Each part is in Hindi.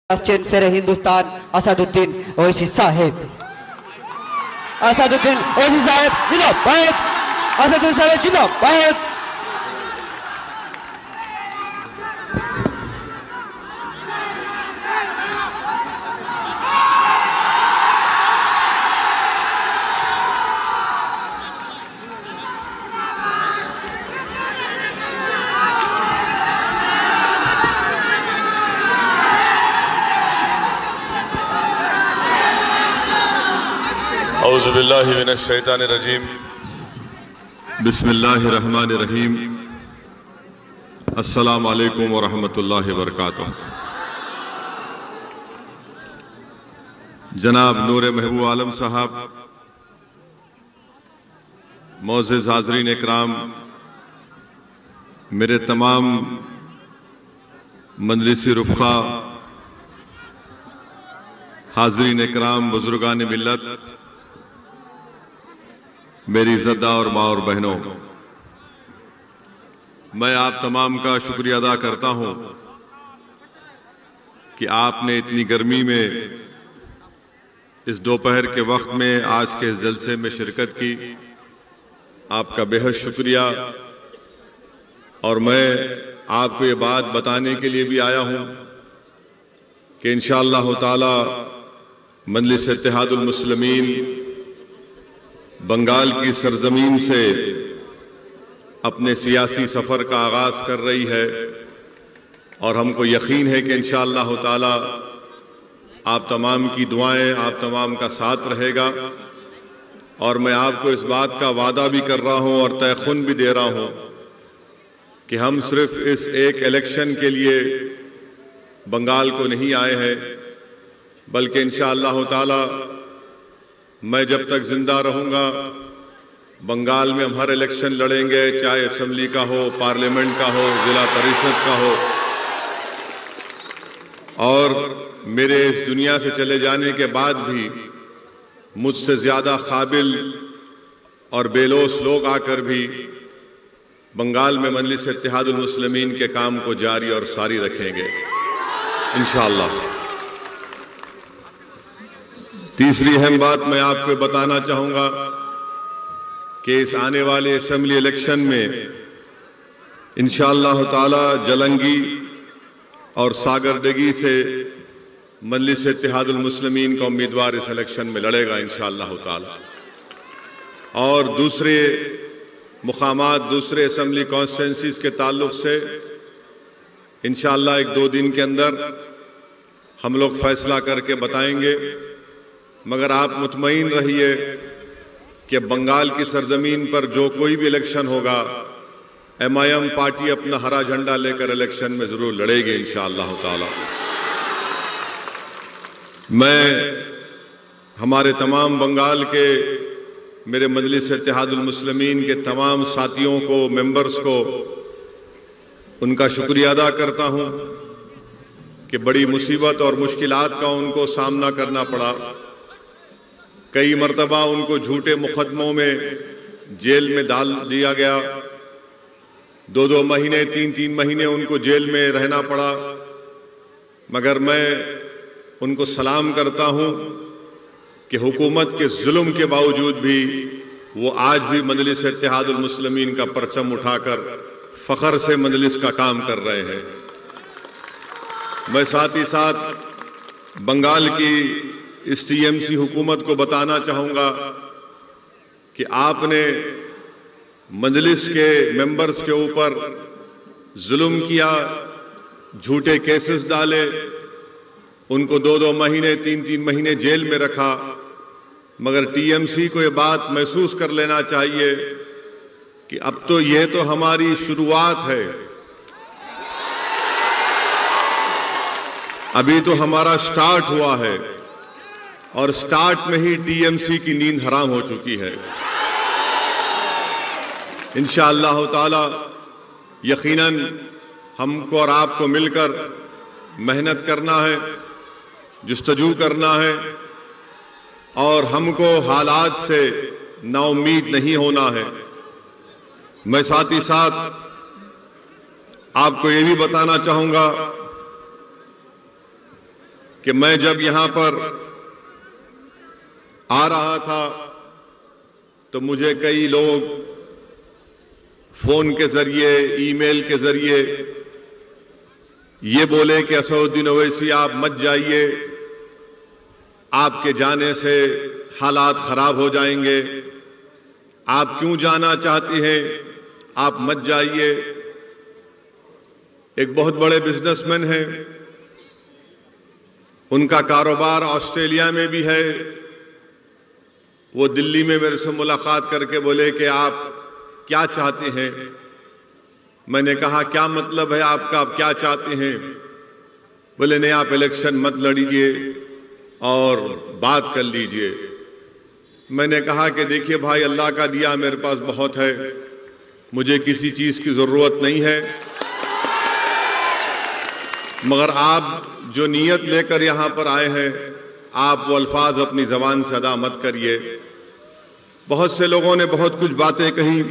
चीन से हिंदुस्तान असदुद्दीन ओवैसी साहेब। असदुद्दीन ओवैसी साहेब जिंदाबाद। असदुद्दीन साहेब जिंदाबाद। औज़ुबिल्लाहि मिनश्शैतानिर्रजीम बिस्मिल्लाहिर्रहमानिर्रहीम अस्सलामु अलैकुम वरहमतुल्लाहि वबरकातुहू। जनाब नूर महबूब आलम साहब, मोअज़्ज़िज़ हाज़रीन इकराम, मेरे तमाम मजलिसी रुफ़क़ा, हाज़रीन इकराम, बुज़ुर्गान मिल्लत, मेरी इज़्ज़तदार और माँ और बहनों, मैं आप तमाम का शुक्रिया अदा करता हूँ कि आपने इतनी गर्मी में इस दोपहर के वक्त में आज के इस जलसे में शिरकत की। आपका बेहद शुक्रिया। और मैं आपको ये बात बताने के लिए भी आया हूँ कि इंशाअल्लाह ताला मजलिस इत्तेहादुल मुस्लिमीन बंगाल की सरजमीन से अपने सियासी सफ़र का आगाज़ कर रही है और हमको यकीन है कि इंशाअल्लाह ताला आप तमाम की दुआएं, आप तमाम का साथ रहेगा। और मैं आपको इस बात का वादा भी कर रहा हूं और तयखुन भी दे रहा हूं कि हम सिर्फ इस एक इलेक्शन के लिए बंगाल को नहीं आए हैं, बल्कि इंशाअल्लाह ताला मैं जब तक जिंदा रहूंगा बंगाल में हम हर इलेक्शन लड़ेंगे, चाहे असेंबली का हो, पार्लियामेंट का हो, जिला परिषद का हो। और मेरे इस दुनिया से चले जाने के बाद भी मुझसे ज्यादा काबिल और बेलोस लोग आकर भी बंगाल में मजलिस इत्तेहादुल मुस्लिमीन के काम को जारी और सारी रखेंगे इंशाअल्लाह। तीसरी अहम बात मैं आपको बताना चाहूंगा कि इस आने वाले असेंबली इलेक्शन में इंशाअल्लाह ताला जलंगी और सागरदगी से मजलिस इत्तेहादुल मुस्लिमीन का उम्मीदवार इस इलेक्शन में लड़ेगा इंशाअल्लाह ताला। और दूसरे मुकामात, दूसरे असेंबली कॉन्स्टिट्यूंसीज के ताल्लुक से इंशाअल्लाह 1-2 दिन के अंदर हम लोग फैसला करके बताएंगे। मगर आप मुतमईन रहिए कि बंगाल की सरजमीन पर जो कोई भी इलेक्शन होगा, MIM पार्टी अपना हरा झंडा लेकर इलेक्शन में जरूर लड़ेगी इंशाअल्लाह ताला। मैं हमारे तमाम बंगाल के मेरे मजलिस इत्तेहादुल मुस्लिमीन के तमाम साथियों को, मेंबर्स को उनका शुक्रिया अदा करता हूं कि बड़ी मुसीबत और मुश्किलात का उनको सामना करना पड़ा। कई मर्तबा उनको झूठे मुकदमों में जेल में डाल दिया गया, 2-2 महीने, 3-3 महीने उनको जेल में रहना पड़ा। मगर मैं उनको सलाम करता हूं कि हुकूमत के जुल्म के बावजूद भी वो आज भी मजलिस इत्तेहादुल मुस्लिमीन का परचम उठाकर फख्र से मजलिस का काम कर रहे हैं। मैं साथ ही साथ बंगाल की इस TMC हुकूमत को बताना चाहूंगा कि आपने मजलिस के मेंबर्स के ऊपर जुल्म किया, झूठे केसेस डाले, उनको 2-2 महीने, 3-3 महीने जेल में रखा। मगर TMC को ये बात महसूस कर लेना चाहिए कि अब तो ये तो हमारी शुरुआत है, अभी तो हमारा स्टार्ट हुआ है और स्टार्ट में ही TMC की नींद हराम हो चुकी है। इंशाअल्लाह ताला यकीनन हमको और आपको मिलकर मेहनत करना है, जुस्तजू करना है और हमको हालात से नाउम्मीद नहीं होना है। मैं साथ ही साथ आपको ये भी बताना चाहूंगा कि मैं जब यहां पर आ रहा था तो मुझे कई लोग फोन के जरिए, ईमेल के जरिए ये बोले कि असदुद्दीन ओवैसी आप मत जाइए, आपके जाने से हालात खराब हो जाएंगे, आप क्यों जाना चाहते हैं, आप मत जाइए। एक बहुत बड़े बिजनेसमैन हैं, उनका कारोबार ऑस्ट्रेलिया में भी है। वो दिल्ली में मेरे से मुलाकात करके बोले कि आप क्या चाहते हैं। मैंने कहा क्या मतलब है आपका, आप क्या चाहते हैं। बोले नहीं, आप इलेक्शन मत लड़ीजिए और बात कर लीजिए। मैंने कहा कि देखिए भाई, अल्लाह का दिया मेरे पास बहुत है, मुझे किसी चीज की जरूरत नहीं है, मगर आप जो नीयत लेकर यहां पर आए हैं, आप वो अल्फाज अपनी जबान से अदा मत करिए। बहुत से लोगों ने बहुत कुछ बातें कही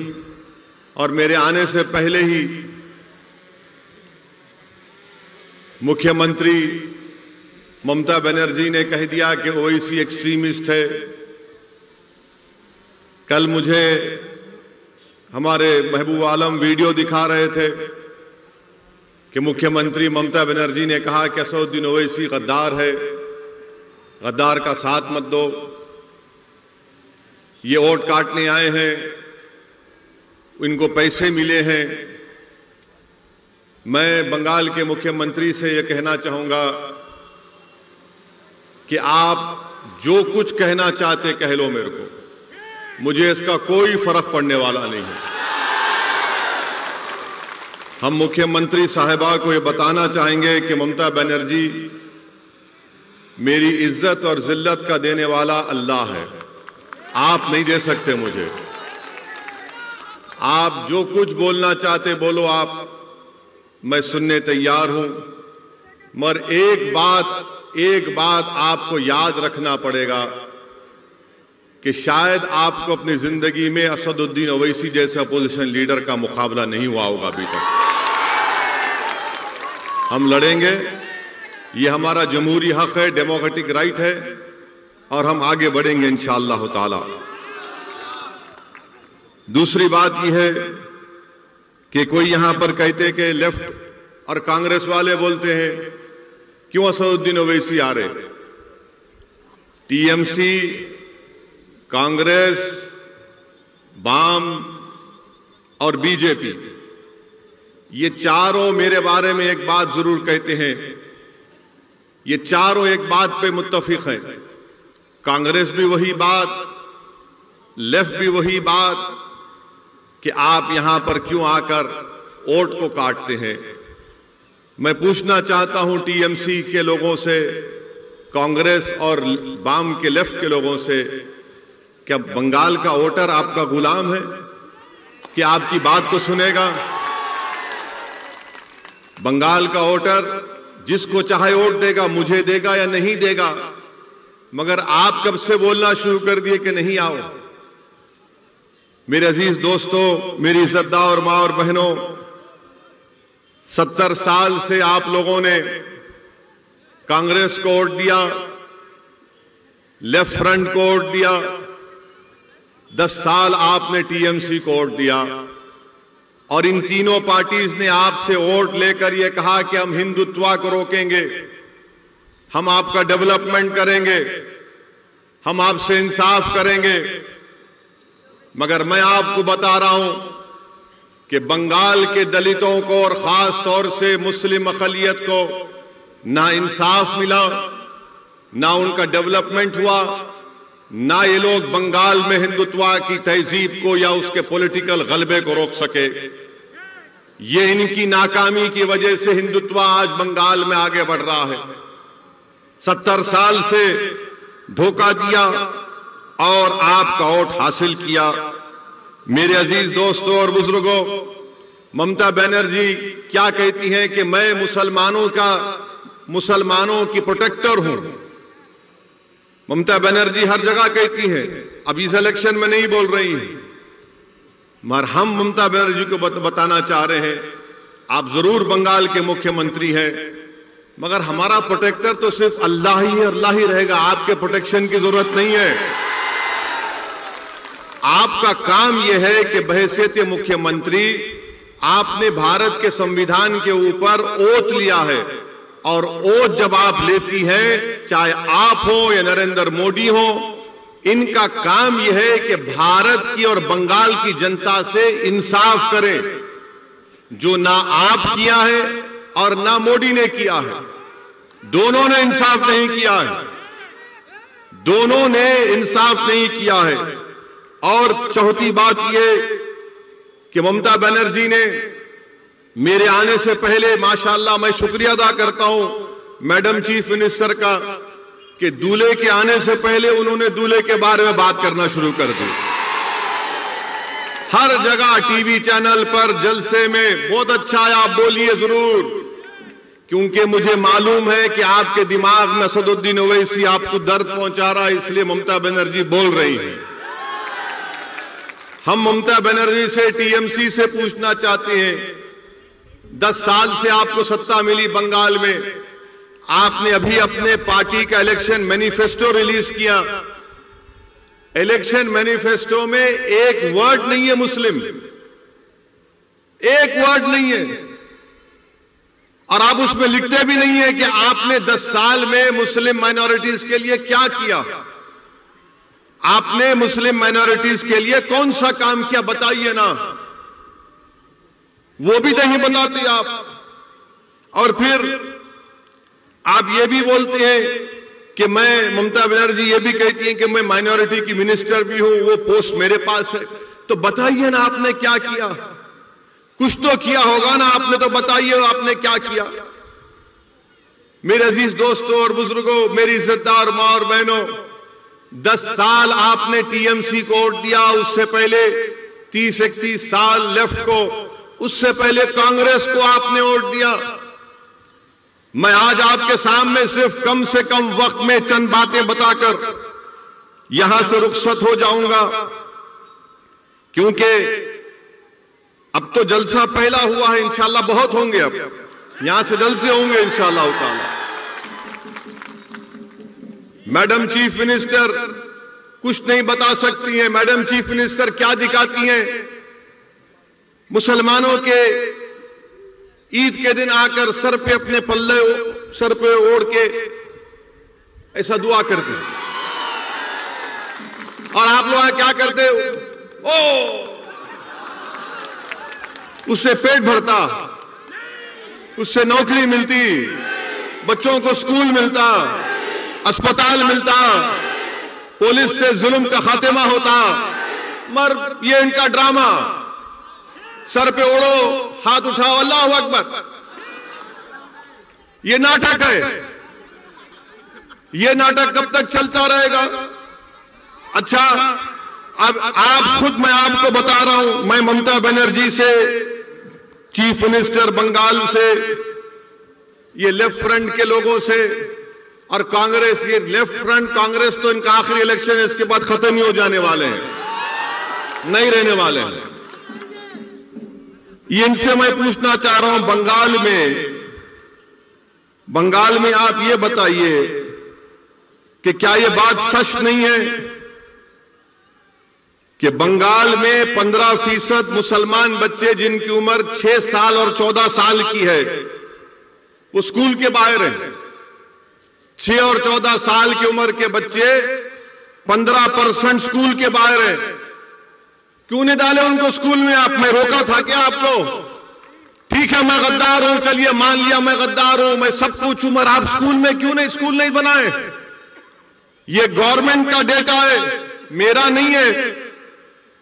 और मेरे आने से पहले ही मुख्यमंत्री ममता बनर्जी ने कह दिया कि ओवैसी एक्सट्रीमिस्ट है। कल मुझे हमारे महबूब आलम वीडियो दिखा रहे थे कि मुख्यमंत्री ममता बनर्जी ने कहा कि असदुद्दीन ओवैसी गद्दार है, गद्दार का साथ मत दो, ये वोट काटने आए हैं, इनको पैसे मिले हैं। मैं बंगाल के मुख्यमंत्री से यह कहना चाहूंगा कि आप जो कुछ कहना चाहते कह लो मेरे को, मुझे इसका कोई फर्क पड़ने वाला नहीं है। हम मुख्यमंत्री साहिबा को यह बताना चाहेंगे कि ममता बनर्जी, मेरी इज्जत और जिल्लत का देने वाला अल्लाह है, आप नहीं दे सकते मुझे। आप जो कुछ बोलना चाहते बोलो आप, मैं सुनने तैयार हूं, मगर एक बात आपको याद रखना पड़ेगा कि शायद आपको अपनी जिंदगी में असदुद्दीन ओवैसी जैसे अपोजिशन लीडर का मुकाबला नहीं हुआ होगा अभी तक। हम लड़ेंगे, ये हमारा जमहूरी हक है, डेमोक्रेटिक राइट है, और हम आगे बढ़ेंगे इंशाअल्लाह ताला। दूसरी बात यह है कि कोई यहां पर कहते कि लेफ्ट और कांग्रेस वाले बोलते हैं क्यों असदुद्दीन ओवैसी आ रहे। टीएमसी, कांग्रेस, वाम और बीजेपी, ये चारों मेरे बारे में एक बात जरूर कहते हैं, ये चारों एक बात पे मुत्तफिक हैं। कांग्रेस भी वही बात, लेफ्ट भी वही बात कि आप यहां पर क्यों आकर वोट को काटते हैं। मैं पूछना चाहता हूं टीएमसी के लोगों से, कांग्रेस और वाम के लेफ्ट के लोगों से, क्या बंगाल का वोटर आपका गुलाम है कि आपकी बात को सुनेगा? बंगाल का वोटर जिसको चाहे वोट देगा, मुझे देगा या नहीं देगा, मगर आप कब से बोलना शुरू कर दिए कि नहीं आओ। मेरे अजीज दोस्तों, मेरी इज्जतदार मां और बहनों, 70 साल से आप लोगों ने कांग्रेस को वोट दिया, लेफ्ट फ्रंट को वोट दिया, 10 साल आपने टीएमसी को वोट दिया, और इन तीनों पार्टीज ने आपसे वोट लेकर यह कहा कि हम हिंदुत्व को रोकेंगे, हम आपका डेवलपमेंट करेंगे, हम आपसे इंसाफ करेंगे। मगर मैं आपको बता रहा हूं कि बंगाल के दलितों को और खास तौर से मुस्लिम अक़लियत को ना इंसाफ मिला, ना उनका डेवलपमेंट हुआ, ना ये लोग बंगाल में हिंदुत्व की तहजीब को या उसके पॉलिटिकल गलबे को रोक सके। ये इनकी नाकामी की वजह से हिंदुत्व आज बंगाल में आगे बढ़ रहा है। 70 साल से धोखा दिया और आपका वोट हासिल किया। मेरे अजीज दोस्तों और बुजुर्गों, ममता बनर्जी क्या कहती हैं कि मैं मुसलमानों की प्रोटेक्टर हूं। ममता बनर्जी हर जगह कहती हैं, अब इस इलेक्शन में नहीं बोल रही हैं, मगर हम ममता बनर्जी को बताना चाह रहे हैं, आप जरूर बंगाल के मुख्यमंत्री हैं, मगर हमारा प्रोटेक्टर तो सिर्फ अल्लाह ही रहेगा। आपके प्रोटेक्शन की जरूरत नहीं है। आपका काम यह है कि बहैसियत मुख्यमंत्री आपने भारत के संविधान के ऊपर ओथ लिया है, और ओथ जब आप लेती हैं, चाहे आप हो या नरेंद्र मोदी हो, इनका काम यह है कि भारत की और बंगाल की जनता से इंसाफ करें, जो ना आप किया है और ना मोदी ने किया है। दोनों ने इंसाफ नहीं किया है, दोनों ने इंसाफ नहीं किया है। और चौथी बात यह कि ममता बनर्जी ने मेरे आने से पहले, माशाल्लाह मैं शुक्रिया अदा करता हूं मैडम चीफ मिनिस्टर का, कि दूल्हे के आने से पहले उन्होंने दूल्हे के बारे में बात करना शुरू कर दी। हर जगह टीवी चैनल पर, जलसे में, बहुत अच्छा है, आप बोलिए जरूर, क्योंकि मुझे मालूम है कि आपके दिमाग में असदुद्दीन ओवैसी आपको दर्द पहुंचा रहा है, इसलिए ममता बनर्जी बोल रही हैं। हम ममता बनर्जी से, टीएमसी से पूछना चाहते हैं, 10 साल से आपको सत्ता मिली बंगाल में, आपने अभी अपने पार्टी का इलेक्शन मैनिफेस्टो रिलीज किया। इलेक्शन मैनिफेस्टो में एक वर्ड नहीं है मुस्लिम, एक वर्ड नहीं है, और आप उसमें लिखते भी नहीं है कि आपने 10 साल में मुस्लिम माइनॉरिटीज के लिए क्या किया। आपने मुस्लिम माइनॉरिटीज के लिए कौन सा काम किया, बताइए ना, वो भी नहीं बताते आप। और फिर आप ये भी बोलते हैं कि मैं, ममता बनर्जी ये भी कहती हैं कि मैं माइनॉरिटी की मिनिस्टर भी हूं, वो पोस्ट मेरे पास है। तो बताइए ना आपने क्या किया, कुछ तो किया होगा ना आपने, तो बताइए आपने क्या किया। मेरे अजीज दोस्तों और बुजुर्गों, मेरी इज्जतदार मां और बहनों, 10 साल आपने टीएमसी को वोट दिया, उससे पहले 30-31 साल लेफ्ट को, उससे पहले कांग्रेस को आपने वोट दिया। मैं आज आपके सामने सिर्फ कम से कम वक्त में चंद बातें बताकर यहां से रुखसत हो जाऊंगा, क्योंकि अब तो जलसा पहला हुआ है, इंशाल्लाह बहुत होंगे, अब यहां से जलसे होंगे इंशाल्लाह ताला। मैडम चीफ मिनिस्टर कुछ नहीं बता सकती हैं। मैडम चीफ मिनिस्टर क्या दिखाती हैं? मुसलमानों के ईद के दिन आकर सर पे अपने पल्ले सर पे ओढ़ के ऐसा दुआ करते, और आप लोग क्या करते हो? ओ, उससे पेट भरता, उससे नौकरी मिलती, बच्चों को स्कूल मिलता, अस्पताल मिलता, पुलिस से जुल्म का खात्मा होता। मगर ये इनका ड्रामा, सर पे ओढ़ो, हाथ उठाओ, अल्लाहू अकबर, ये नाटक है। ये नाटक कब तक चलता रहेगा? अच्छा, अब आप खुद, मैं आपको बता रहा हूं, मैं ममता बनर्जी से, चीफ मिनिस्टर बंगाल से, ये लेफ्ट फ्रंट के लोगों से, और कांग्रेस, ये लेफ्ट फ्रंट कांग्रेस तो इनका आखिरी इलेक्शन है, इसके बाद खत्म ही हो जाने वाले हैं, नहीं रहने वाले हैं। ये इनसे मैं पूछना चाह रहा हूं, बंगाल में आप ये बताइए कि क्या ये बात सच नहीं है कि बंगाल में 15% मुसलमान बच्चे जिनकी उम्र 6 साल और 14 साल की है, वो स्कूल के बाहर हैं। 6 और 14 साल की उम्र के बच्चे 15% स्कूल के बाहर हैं। क्यों नहीं डाले उनको स्कूल में? आप, मैं रोका था क्या आपको? ठीक है, मैं गद्दार हूं, चलिए मान लिया मैं गद्दार हूं, मैं सब कुछ हूं, मगर आप स्कूल में क्यों नहीं, स्कूल नहीं बनाए? ये गवर्नमेंट का डेटा है, मेरा नहीं है।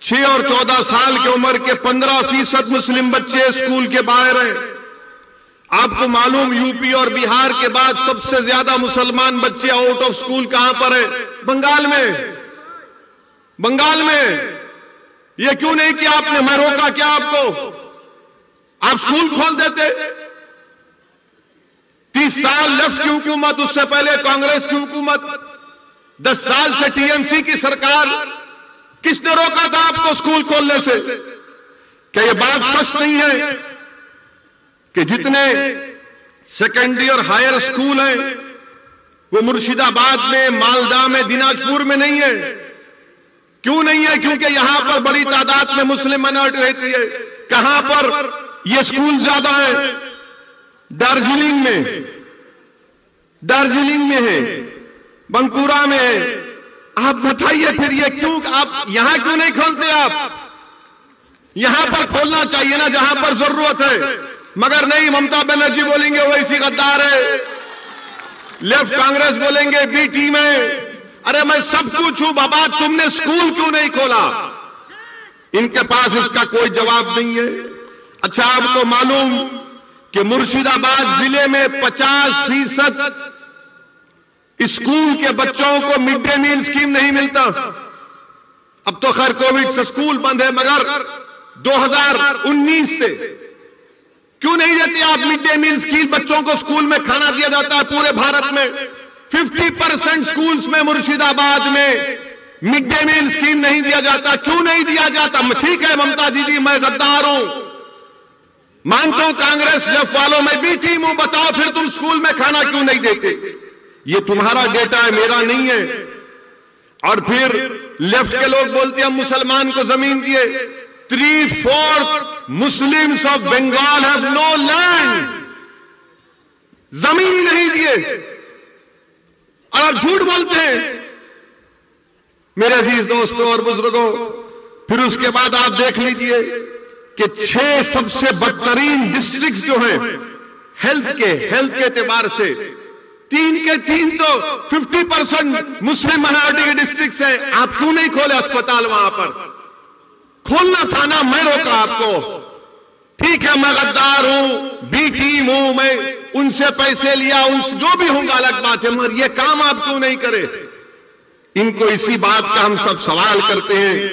6 और 14 साल की उम्र के 15% मुस्लिम बच्चे स्कूल के बाहर हैं। आपको मालूम, यूपी और बिहार के बाद सबसे ज्यादा मुसलमान बच्चे आउट ऑफ स्कूल कहां पर है? बंगाल में। बंगाल में ये क्यों नहीं किया आपने? मैं रोका क्या आपको? आप स्कूल खोल देते। 30 साल लेफ्ट की हुकूमत, उससे पहले कांग्रेस की हुकूमत, 10 साल से टीएमसी की सरकार, किसने रोका था आपको स्कूल खोलने से? क्या यह बात सच नहीं है कि जितने सेकेंडरी और हायर स्कूल है वो मुर्शिदाबाद में, मालदा में, दिनाजपुर में नहीं है। क्यों नहीं है? क्योंकि यहां पर बड़ी तादाद में मुस्लिम माइनॉरिटी रहती है। कहां पर ये स्कूल ज्यादा है? दार्जिलिंग में है, बंकुरा में है। आप बताइए फिर ये क्यों, आप यहां क्यों नहीं खोलते? आप यहां पर खोलना चाहिए ना जहां पर जरूरत है। मगर नहीं, ममता बनर्जी बोलेंगे वो ऐसी गद्दार है, लेफ्ट कांग्रेस बोलेंगे बी टीम है। अरे मैं सब कुछ हूं बाबा, तुमने स्कूल क्यों नहीं खोला? इनके पास इसका कोई जवाब नहीं है। अच्छा, आपको मालूम कि मुर्शिदाबाद जिले में 50% स्कूल के बच्चों को मिड डे मील स्कीम नहीं मिलता। अब तो खैर कोविड से स्कूल बंद है, मगर 2019 से क्यों नहीं देते आप मिड डे मील स्कीम? बच्चों को स्कूल में खाना दिया जाता है पूरे भारत में। 50% स्कूल्स में मुर्शिदाबाद में मिड डे मील स्कीम नहीं दिया जाता। क्यों नहीं दिया जाता? ठीक है ममता दीदी, मैं गद्दार हूं, मानता हूं कांग्रेस लेफ्ट वालों में भी टीम हूं, बताओ फिर तुम स्कूल में खाना क्यों नहीं देते? ये तुम्हारा डेटा है, मेरा नहीं है। और फिर लेफ्ट के लोग बोलते हैं हम मुसलमान को जमीन दिए। 3/4 Muslims of Bengal have no land, जमीन नहीं दिए और आप झूठ बोलते हैं। मेरे अजीज दोस्तों और बुजुर्गों, फिर उसके बाद आप देख लीजिए कि 6 सबसे बदतरीन डिस्ट्रिक्ट्स जो हैं हेल्थ के एतबार से, 3 के 3 तो 50% मुस्लिम माइनॉरिटी के डिस्ट्रिक्ट्स हैं। आप क्यों नहीं खोले अस्पताल? वहां पर खोलना था ना, मैं रोका आपको। ठीक है, मैं गद्दार हूं, बी टीम हूं, मैं उनसे पैसे लिया, उनसे जो भी होगा अलग बात है, मगर ये काम आप क्यों नहीं करे? इनको इसी बात का हम सब सवाल करते हैं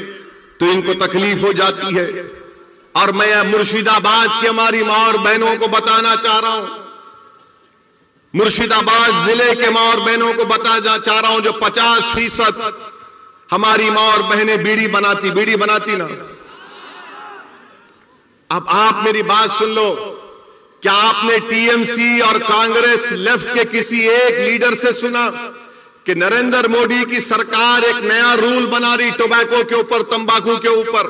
तो इनको तकलीफ हो जाती है। और मैं मुर्शिदाबाद की हमारी मां और बहनों को बताना चाह रहा हूं, मुर्शिदाबाद जिले के मां और बहनों को बताना चाह रहा हूं, जो 50% हमारी मां और बहनें बीड़ी बनाती ना। अब आप मेरी बात सुन लो। क्या आपने टीएमसी और कांग्रेस लेफ्ट के किसी एक लीडर से सुना कि नरेंद्र मोदी की सरकार एक नया रूल बना रही टोबैको के ऊपर, तंबाकू के ऊपर,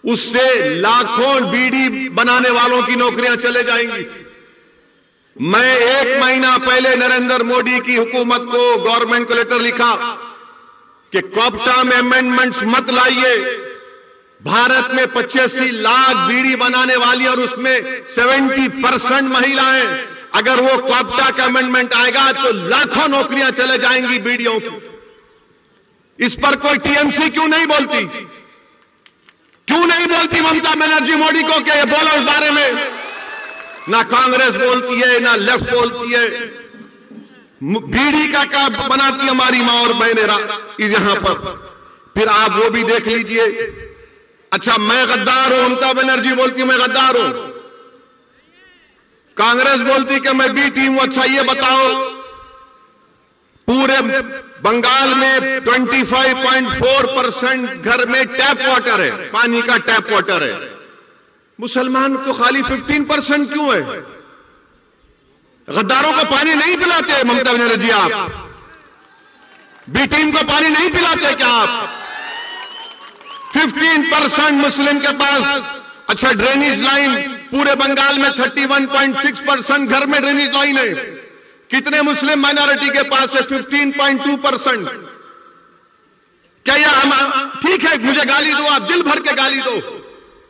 उससे लाखों बीड़ी बनाने वालों की नौकरियां चले जाएंगी? मैं 1 महीना पहले नरेंद्र मोदी की हुकूमत को, गवर्नमेंट को लेटर लिखा कि कॉप्टा में अमेंडमेंट्स मत लाइए। भारत में 85 लाख बीड़ी बनाने वाली और उसमें 70% महिलाएं। अगर वो कॉप्टा का अमेंडमेंट आएगा तो लाखों नौकरियां चले जाएंगी बीड़ियों की। इस पर कोई टीएमसी क्यों नहीं बोलती? क्यों नहीं बोलती ममता बनर्जी मोदी को कि ये बोलो इस बारे में? ना कांग्रेस बोलती है, ना लेफ्ट बोलती है। बीड़ी का बनाती हमारी मां और बहनें यहां पर। फिर आप वो भी देख लीजिए। अच्छा, मैं गद्दार हूं, ममता बनर्जी बोलती मैं गद्दार हूं, कांग्रेस बोलती कि मैं बी टीम हूं। अच्छा, ये बताओ, पूरे बंगाल में 25.4% घर में टैप वाटर है, पानी का टैप वाटर है। मुसलमान को खाली 15% क्यों है? गद्दारों को पानी नहीं पिलाते ममता बनर्जी? आप बी टीम को पानी नहीं पिलाते क्या आप? 15% मुस्लिम के पास। अच्छा, ड्रेनेज लाइन पूरे बंगाल में 31.6% घर में ड्रेनेज लाइन है। कितने मुस्लिम माइनॉरिटी के पास है? 15.2%। क्या यह ठीक है? मुझे गाली दो, आप दिल भर के गाली दो,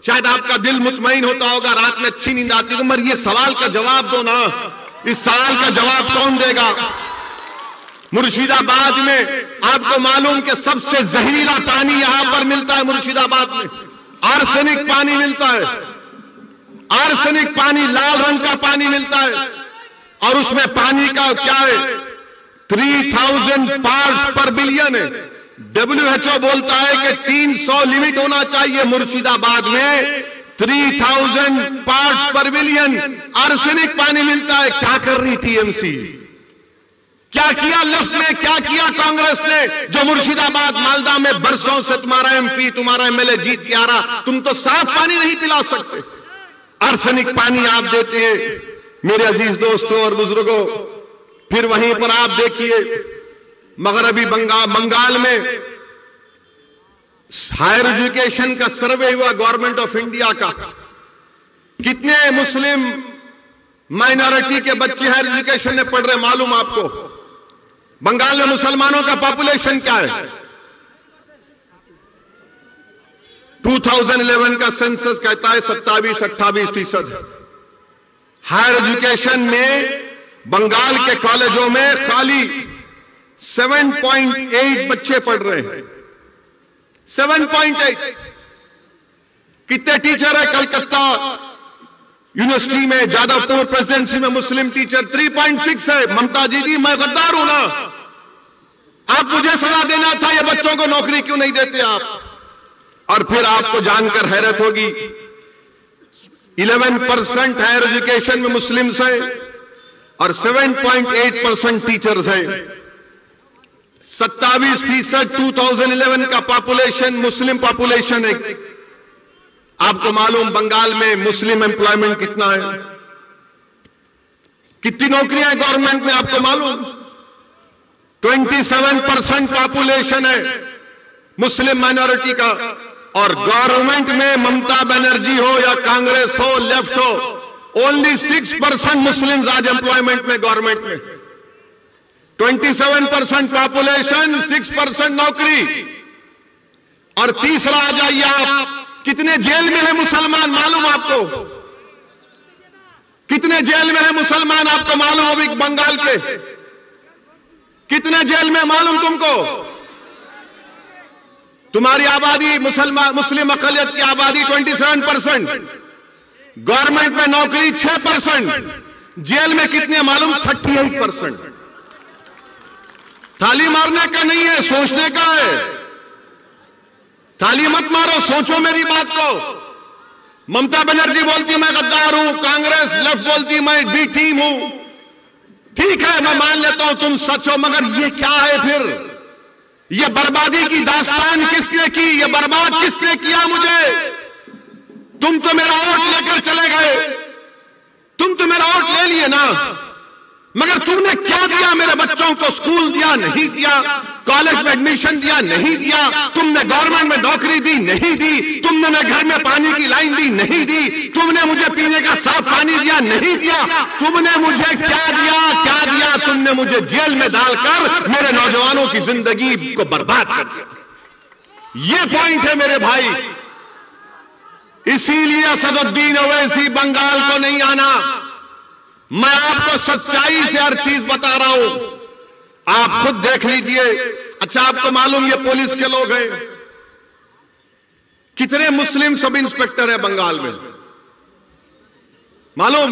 शायद आपका दिल मुतमईन होता होगा, रात में अच्छी नींद आती है, मगर ये सवाल का जवाब दो ना। इस सवाल का जवाब कौन देगा? मुर्शिदाबाद में आपको मालूम कि सबसे जहरीला पानी यहां पर मिलता है। मुर्शिदाबाद में आर्सेनिक पानी मिलता है, आर्सेनिक पानी, लाल रंग का पानी मिलता है। और उसमें पानी का क्या है? 3000 पार्ट्स पर बिलियन है। WHO बोलता है कि 300 लिमिट होना चाहिए। मुर्शिदाबाद में 3000 पार्ट्स पर बिलियन आर्सेनिक पानी मिलता है। क्या कर रही टीएमसी? क्या किया लेफ्ट ने? क्या किया कांग्रेस ने? जो मुर्शिदाबाद, मालदा में बरसों से तुम्हारा एमपी, तुम्हारा एमएलए जीत के आ रहा, तुम तो साफ पानी नहीं पिला सकते, आर्सेनिक पानी आप देते हैं। मेरे अजीज दोस्तों और बुजुर्गों, फिर वहीं पर आप देखिए मगरबी बंगाल में हायर एजुकेशन का सर्वे हुआ गवर्नमेंट ऑफ इंडिया का। कितने मुस्लिम माइनॉरिटी के बच्चे हायर एजुकेशन में पढ़ रहे मालूम आपको? बंगाल में मुसलमानों का पॉपुलेशन क्या है? 2011 का सेंसस कहता है 27-28%। हायर एजुकेशन में बंगाल के कॉलेजों में खाली 7.8 बच्चे पढ़ रहे हैं। 7.8। कितने टीचर है कलकत्ता यूनिवर्सिटी में, जादवपुर प्रेसिडेंसी में मुस्लिम टीचर 3.6 है। ममता जी, मैं गद्दार हूं ना? आप मुझे सजा देना था, ये बच्चों को नौकरी क्यों नहीं देते आप? और फिर आपको जानकर हैरत होगी 11% हायर एजुकेशन में मुस्लिम्स हैं और 7.8% टीचर्स हैं। 27% 2011 का पॉपुलेशन मुस्लिम पॉपुलेशन है। आपको मालूम बंगाल में मुस्लिम एम्प्लॉयमेंट कितना है? कितनी नौकरियां हैं गवर्नमेंट में आपको मालूम? 27% पॉपुलेशन है मुस्लिम माइनॉरिटी का। और गवर्नमेंट में ममता बनर्जी हो या कांग्रेस हो, लेफ्ट हो, ओनली 6% मुस्लिम आज एम्प्लॉयमेंट में गवर्नमेंट में। 27% पॉपुलेशन, 6% नौकरी। और तीसरा आ जाइए आप, कितने जेल में है मुसलमान मालूम आपको? कितने जेल में है मुसलमान आपको मालूम? अभी बंगाल के कितने जेल में मालूम तुमको? तुम्हारी आबादी मुस्लिम अकलियत की आबादी 27%, गवर्नमेंट में नौकरी 6%, जेल में कितने मालूम? 38%। ताली मारने का नहीं है, सोचने का है। ताली मत मारो, सोचो मेरी बात को। ममता बनर्जी बोलती मैं गद्दार हूं, कांग्रेस लेफ्ट बोलती मैं बी टीम हूं। ठीक है, मैं मान लेता हूं तुम सच हो, मगर ये क्या है फिर? ये बर्बादी की दास्तान किसने की? ये बर्बाद किसने किया मुझे? तुम तो मेरा वोट लेकर चले गए, तुम तो मेरा वोट ले लिए ना, मगर तुमने क्या दिया मेरे बच्चों को? स्कूल दिया नहीं दिया, कॉलेज में एडमिशन दिया नहीं दिया, तुमने गवर्नमेंट में नौकरी दी नहीं दी, तुमने घर में पानी की लाइन दी नहीं दी, तुमने मुझे पीने का साफ पानी दिया नहीं दिया, तुमने मुझे क्या दिया? क्या दिया? तुमने मुझे जेल में डालकर मेरे नौजवानों की जिंदगी को बर्बाद कर दिया। ये पॉइंट है मेरे भाई। इसीलिए असदुद्दीन ओवैसी बंगाल को नहीं आना। मैं आपको सच्चाई से हर चीज बता रहा हूं, आप खुद देख लीजिए। अच्छा, आपको मालूम ये पुलिस के लोग हैं, कितने मुस्लिम सब इंस्पेक्टर है बंगाल में मालूम?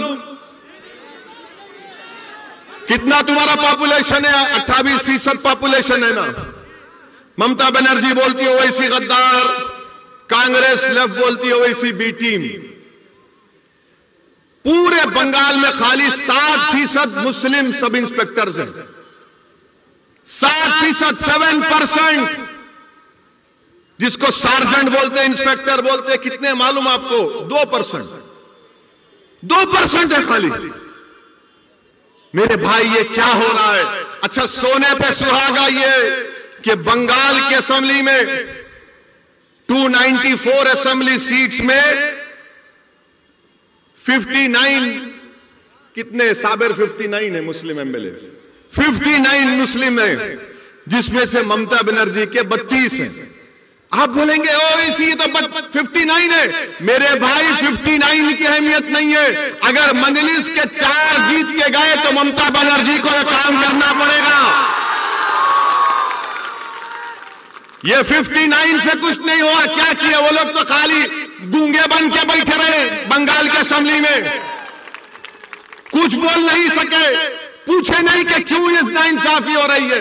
कितना तुम्हारा पॉपुलेशन है? 28% पॉपुलेशन है ना। ममता बनर्जी बोलती है ओवैसी गद्दार, कांग्रेस लेफ्ट बोलती है ओवैसी बी टीम। पूरे बंगाल में खाली 7% मुस्लिम सब इंस्पेक्टर्स हैं। 7%, 7%, जिसको सार्जेंट बोलते हैं, इंस्पेक्टर बोलते हैं। कितने मालूम आपको? 2%। 2% है खाली। मेरे भाई ये क्या हो रहा है? अच्छा, सोने पे सुहागा ये कि बंगाल की असेंबली में 294 असेंबली सीट्स में 59 कितने साबिर 59 है मुस्लिम एमएलए, 59 मुस्लिम है, जिसमें से ममता बनर्जी के 32 हैं। आप बोलेंगे ओ इसी तो 59 है। मेरे भाई 59 की अहमियत नहीं है। अगर मजलिस के 4 जीत के गए तो ममता बनर्जी को यह काम करना पड़ेगा। ये 59 से कुछ नहीं हुआ। क्या किया वो लोग? तो खाली गूंगे बन के बैठे रहे बंगाल के असेंबली में, कुछ बोल नहीं सके, पूछे नहीं कि क्यों ये नाइंसाफी हो रही है।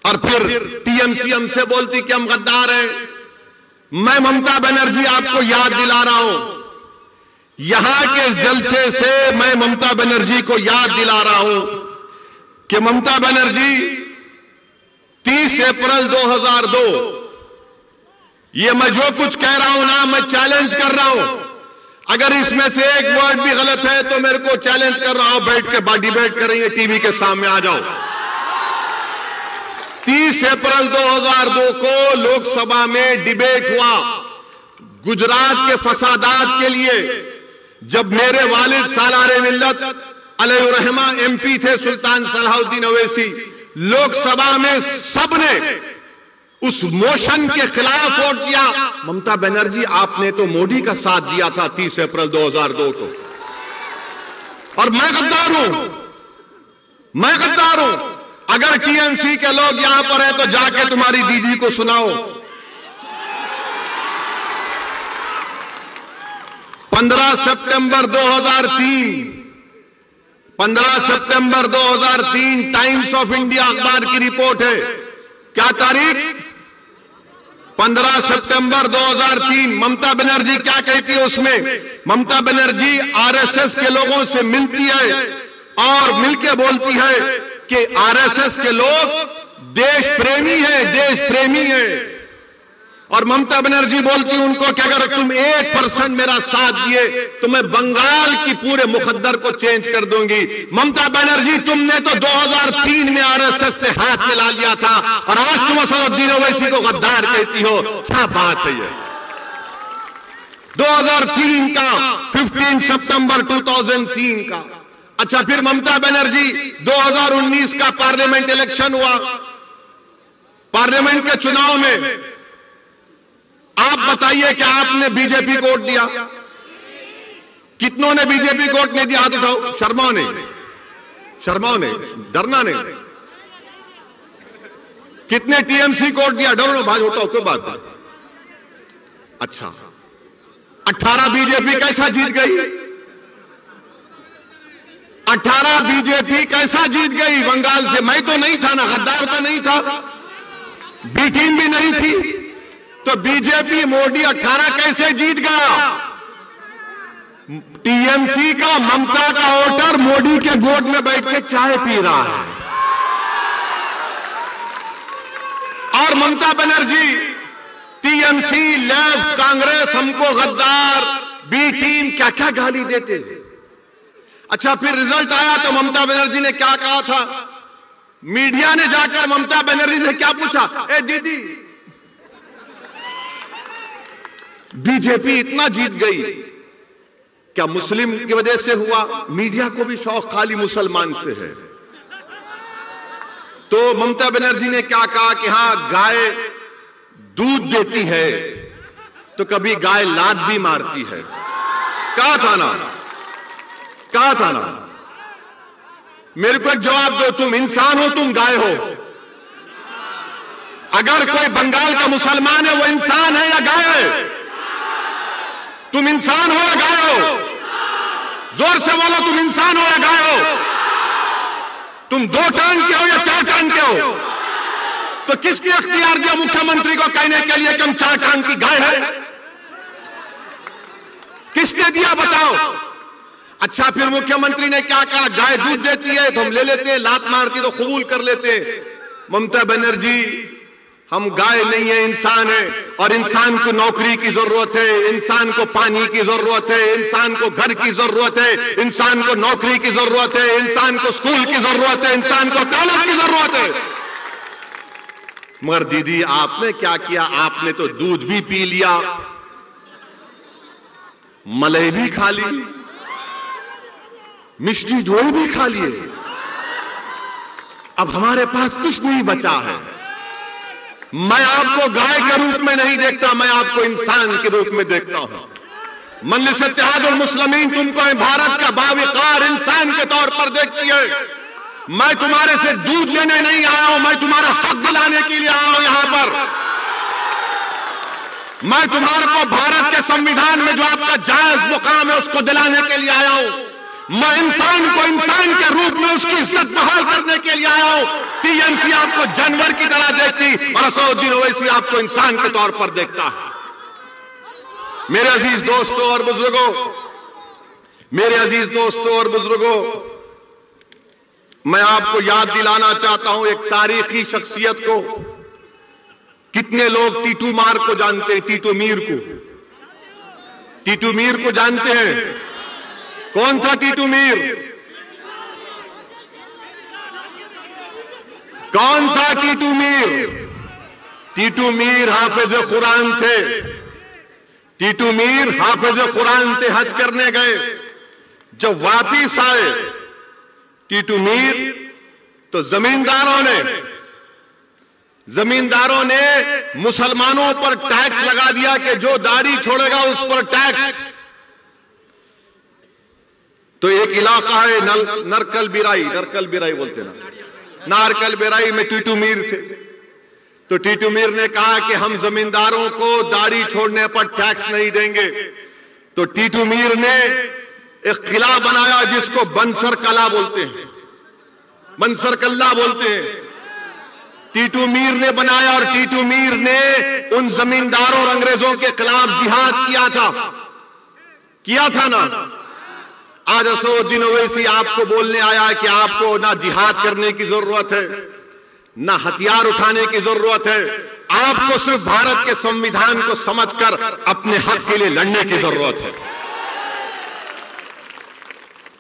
और फिर टीएमसी हमसे बोलती कि हम गद्दार हैं। मैं ममता बनर्जी आपको याद दिला रहा हूं, यहां के जलसे से मैं ममता बनर्जी को याद दिला रहा हूं कि ममता बनर्जी 30 अप्रैल 2002, ये मैं जो कुछ कह रहा हूं ना, मैं चैलेंज कर रहा हूं अगर इसमें से एक वर्ड भी गलत है तो मेरे को चैलेंज कर रहा हूं, बैठ के डिबेट करेंगे टीवी के सामने, आ जाओ। 30 अप्रैल 2002 को लोकसभा में डिबेट हुआ गुजरात के फसादात के लिए, जब मेरे वालिद सालारे मिल्लत अलैहिर्रहमा एमपी थे सुल्तान सलाहुद्दीन ओवैसी। लोकसभा में सबने उस मोशन के खिलाफ वोट दिया। ममता बनर्जी, आपने तो मोदी का साथ दिया था 30 अप्रैल 2002 को, और मैं गद्दार हूं, मैं गद्दार हूं। अगर टीएमसी के लोग यहां पर हैं तो जाके तुम्हारी दीदी को सुनाओ। 15 सितंबर 2003 टाइम्स ऑफ इंडिया अखबार की रिपोर्ट है। क्या तारीख? 15 सितंबर 2003। ममता बनर्जी क्या कहती है उसमें? ममता बनर्जी आरएसएस के लोगों से मिलती है और मिलके बोलती है कि आरएसएस के लोग देश प्रेमी हैं, देश प्रेमी हैं। और ममता बनर्जी बोलती उनको कि अगर तुम 1% मेरा साथ दिए तो मैं बंगाल की पूरे मुकद्दर को चेंज कर दूंगी। ममता बनर्जी, तुमने तो 2003 में आरएसएस से हाथ मिला लिया था और आज तुम असदुद्दीन ओवैसी को गद्दार कहती हो। क्या बात है ये? 2003 का 15 सितंबर 2003 का। अच्छा, फिर ममता बनर्जी 2019 का पार्लियामेंट इलेक्शन हुआ। पार्लियामेंट के चुनाव में आप बताइए कि आपने बीजेपी को वोट दिया? कितनों ने बीजेपी को वोट नहीं दिया? हाथ उठाओ। शर्माओ नहीं, शर्माओ नहीं, डरना नहीं। कितने टीएमसी को वोट दिया? डरो भाई, उठाओ, कोई बात नहीं। अच्छा, 18 बीजेपी कैसा जीत गई? 18 बीजेपी कैसा जीत गई बंगाल से? मैं तो नहीं था ना, गद्दार तो नहीं था, बी टीम भी नहीं थी, तो बीजेपी मोदी 18 कैसे जीत गया? टीएमसी का ममता का वोटर मोदी के गोद में बैठ के चाय पी रहा है। और ममता बनर्जी, टीएमसी, लेफ्ट, कांग्रेस हमको गद्दार, बी टीम, क्या क्या गाली देते थे। अच्छा, फिर रिजल्ट आया तो ममता बनर्जी ने क्या कहा था? मीडिया ने जाकर ममता बनर्जी से क्या पूछा? ए दीदी, बीजेपी इतना जीत गई, क्या मुस्लिम की वजह से हुआ? मीडिया को भी शौक खाली मुसलमान से है। तो ममता बनर्जी ने क्या कहा कि हां, गाय दूध देती है तो कभी गाय लात भी मारती है। कहा था ना, कहा था ना। मेरे को एक जवाब दो, तुम इंसान हो, तुम गाय हो? अगर कोई बंगाल का मुसलमान है, वो इंसान है या गाय है? तुम इंसान हो या गाय हो? जोर से बोलो, तुम इंसान हो या गाय हो? तुम 2 टांग के हो या 4 टांग के हो? तो किसने अख्तियार दिया मुख्यमंत्री को कहने के लिए कि हम 4 टांग की गाय है? किसने दिया, बताओ। अच्छा, फिर मुख्यमंत्री ने क्या कहा? गाय दूध देती है तो हम ले लेते हैं, लात मारती तो कबूल कर लेते हैं। ममता बनर्जी, हम गाय नहीं है, इंसान है, और इंसान को नौकरी की जरूरत है, इंसान को पानी की जरूरत है, इंसान को घर की जरूरत है, इंसान को नौकरी की जरूरत है, इंसान को स्कूल की जरूरत है, इंसान को कॉलेज की जरूरत है। मगर दीदी, आपने क्या किया? आपने तो दूध भी पी लिया, मलाई भी खा ली, मिष्टी दोई भी खा लिए। अब हमारे पास कुछ नहीं बचा है। मैं आपको गाय के रूप में नहीं देखता, मैं आपको इंसान के रूप में देखता हूं। मजलिस इत्तेहादुल मुस्लिमीन तुमको भारत का बावकार इंसान के तौर पर देखती है। मैं तुम्हारे से दूध लेने नहीं आया हूं, मैं तुम्हारा हक दिलाने के लिए आया हूं यहां पर। मैं तुम्हारे को भारत के संविधान में जो आपका जायज मुकाम है उसको दिलाने के लिए आया हूं। मैं इंसान को इंसान के रूप में उसकी इज्जत बहाल करने के लिए आया हूं। टीएमसी आपको जानवर की तरह देखती और असदुद्दीन ओवैसी आपको इंसान के तौर पर देखता है। मेरे अजीज दोस्तों और बुजुर्गों, मेरे अजीज दोस्तों और बुजुर्गों, मैं आपको याद दिलाना चाहता हूं एक तारीखी शख्सियत को। कितने लोग टीटू मार को जानते हैं, टीटू मीर को? टीटू मीर को जानते हैं? कौन था टीटू मीर? कौन था टीटू मीर? टीटू मीर हाफिज कुरान थे। टीटू मीर हाफिज कुरान थे, हज करने गए। जब वापिस आए टीटू मीर, तो जमींदारों ने मुसलमानों पर टैक्स लगा दिया कि जो दाढ़ी छोड़ेगा उस पर टैक्स। तो एक इलाका है नरकल बिराई बोलते ना, नारकल बिराई में टीटू मीर थे। तो टीटू मीर ने कहा कि हम जमींदारों को दाढ़ी छोड़ने पर टैक्स नहीं देंगे। तो टीटू मीर ने एक किला बनाया जिसको बंसर कला बोलते हैं, बंसर कल्ला बोलते हैं। टीटू मीर ने बनाया और टीटू मीर ने उन जमींदारों और अंग्रेजों के खिलाफ जिहाद किया था ना। आज असदुद्दीन ओवैसी आपको बोलने आया कि आपको ना जिहाद करने की जरूरत है, ना हथियार उठाने की जरूरत है, आपको सिर्फ भारत के संविधान को समझकर अपने हक के लिए लड़ने की जरूरत है।